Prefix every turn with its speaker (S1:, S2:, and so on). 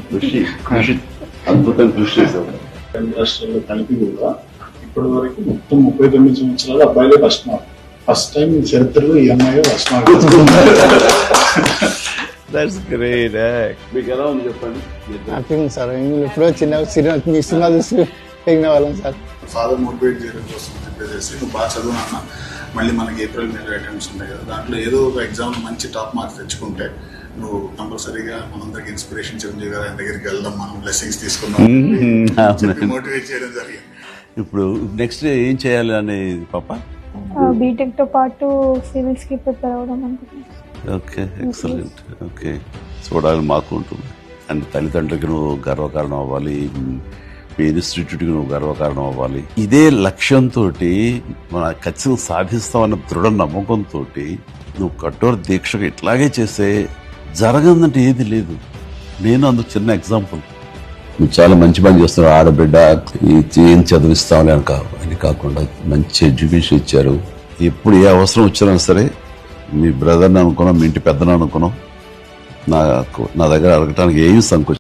S1: కృషి అద్భుతం కృషి చేశారు.
S2: రెండు రాష్ట్రాల్లో కలిపి కూడా ఇప్పటి వరకు మొత్తం 39 సంవత్సరాలు అబ్బాయిలే ఫస్ట్ టైం చరిత్రలో ఈ అమ్మాయి ఫస్ట్
S3: That's great.
S1: మీకు ఎలా ఉంది చెప్పండి.
S4: హ్యాపీగా సార్ ఎప్పుడో సినిమా చూసి పెరిగిన వాళ్ళం సార్.
S2: ఫాదర్ మోటివేట్ చేయడం కోసం చెప్పేసి నువ్వు బాగా చదువు నాన్న, మళ్ళీ మనకి ఏప్రిల్ మే అటెంప్ట్స్ ఉంటాయి కదా, దాంట్లో ఏదో ఒక ఎగ్జామ్ మంచి టాప్ మార్క్స్ తెచ్చుకుంటే నువ్వు కంపల్సరీగా మనందరికి ఇన్స్పిరేషన్ చిరంజీవి గారు ఆయన దగ్గరికి వెళ్దాం, మనం బ్లెస్సింగ్స్ తీసుకుందాం మోటివేట్ చేయడం జరిగింది.
S3: ఇప్పుడు నెక్స్ట్ ఏం చేయాలి అనేది పాప?
S5: బీటెక్ తో పాటు సివిల్స్ కి ప్రిపేర్ అవ్వడం అనుకుంటున్నాను.
S3: Okay, excellent. ఓకే, చూడాలి మాకు ఉంటుంది. అండ్ తల్లిదండ్రులకి నువ్వు గర్వకారణం అవ్వాలి, మీ ఇన్స్టిట్యూట్కి నువ్వు గర్వకారణం అవ్వాలి. ఇదే లక్ష్యంతో మన ఖచ్చితంగా సాధిస్తామన్న దృఢ నమ్మకంతో నువ్వు కఠోర దీక్షగా ఇట్లాగే చేస్తే జరగదంటే ఏది లేదు. నేను అందుకు చిన్న ఎగ్జాంపుల్. నువ్వు చాలా మంచి పని చేస్తున్నావు. ఆడబిడ్డ ఏం చదివిస్తామని అని కాకుండా మంచి ఎడ్యుకేషన్ ఇచ్చారు. ఎప్పుడు ఏ అవసరం వచ్చినా సరే మీ బ్రదర్ని అనుకున్నాం, మీ ఇంటి పెద్దను అనుకున్నాం, నా దగ్గర అడగటానికి ఏం సంకోచం